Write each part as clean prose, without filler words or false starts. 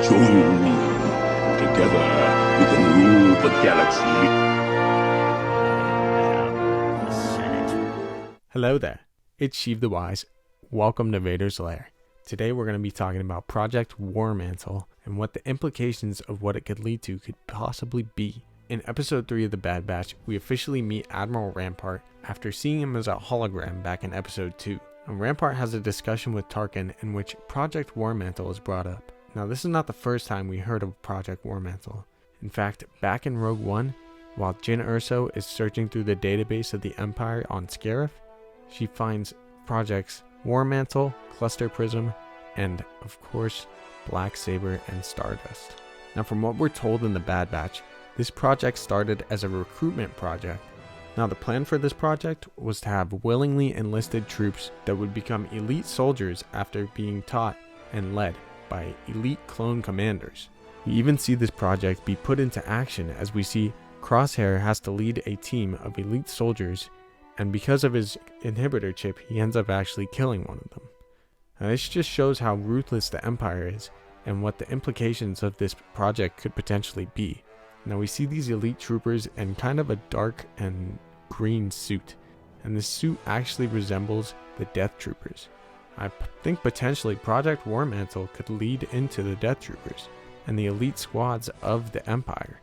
Join me. Together, we can rule the galaxy. Hello there, it's Sheiv the Wise. Welcome to Vader's Lair. Today we're going to be talking about Project War Mantle and what the implications of what it could lead to could possibly be. In episode 3 of the Bad Batch, we officially meet Admiral Rampart after seeing him as a hologram back in episode 2. And Rampart has a discussion with Tarkin in which Project War Mantle is brought up. Now this is not the first time we heard of Project War Mantle. In fact, back in Rogue One, while Jyn Erso is searching through the database of the Empire on Scarif, she finds projects War Mantle, Cluster Prism, and of course, Black Saber and Stardust. Now from what we're told in the Bad Batch, this project started as a recruitment project. Now the plan for this project was to have willingly enlisted troops that would become elite soldiers after being taught and led by elite clone commanders. We even see this project be put into action as we see Crosshair has to lead a team of elite soldiers, and because of his inhibitor chip, he ends up actually killing one of them. Now this just shows how ruthless the Empire is and what the implications of this project could potentially be. Now we see these elite troopers in kind of a dark and green suit, and this suit actually resembles the Death Troopers. I think potentially Project War Mantle could lead into the Death Troopers and the elite squads of the Empire.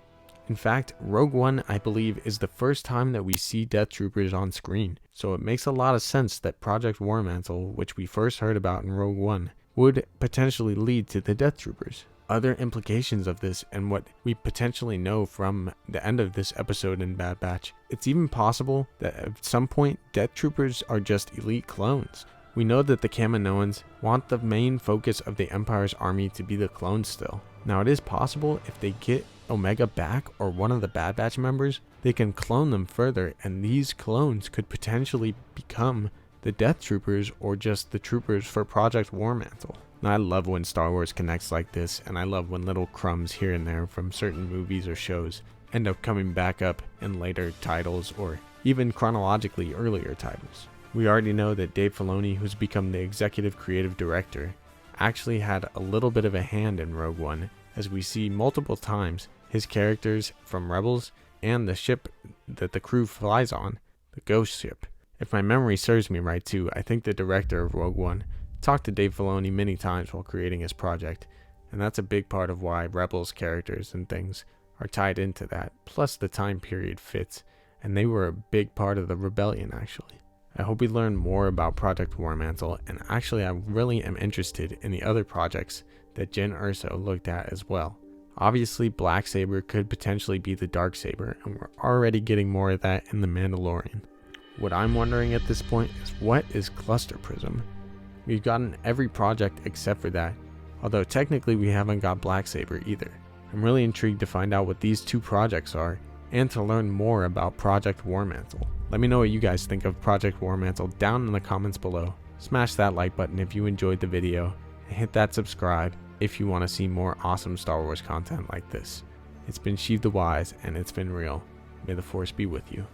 In fact, Rogue One, I believe, is the first time that we see Death Troopers on screen, so it makes a lot of sense that Project War Mantle, which we first heard about in Rogue One, would potentially lead to the Death Troopers. Other implications of this and what we potentially know from the end of this episode in Bad Batch, it's even possible that at some point Death Troopers are just elite clones. We know that the Kaminoans want the main focus of the Empire's army to be the clones still. Now it is possible if they get Omega back or one of the Bad Batch members, they can clone them further, and these clones could potentially become the Death Troopers or just the troopers for Project War Mantle. Now I love when Star Wars connects like this, and I love when little crumbs here and there from certain movies or shows end up coming back up in later titles or even chronologically earlier titles. We already know that Dave Filoni, who's become the executive creative director, actually had a little bit of a hand in Rogue One, as we see multiple times his characters from Rebels and the ship that the crew flies on, the Ghost ship. If my memory serves me right too, I think the director of Rogue One talked to Dave Filoni many times while creating his project, and that's a big part of why Rebels characters and things are tied into that, plus the time period fits, and they were a big part of the rebellion actually. I hope we learn more about Project War Mantle, and actually I really am interested in the other projects that Jyn Erso looked at as well. Obviously Black Saber could potentially be the Dark Saber, and we're already getting more of that in The Mandalorian. What I'm wondering at this point is, what is Cluster Prism? We've gotten every project except for that, although technically we haven't got Black Saber either. I'm really intrigued to find out what these two projects are, and to learn more about Project War Mantle. Let me know what you guys think of Project War Mantle down in the comments below. Smash that like button if you enjoyed the video, and hit that subscribe if you want to see more awesome Star Wars content like this. It's been Sheiv the Wise, and it's been real. May the Force be with you.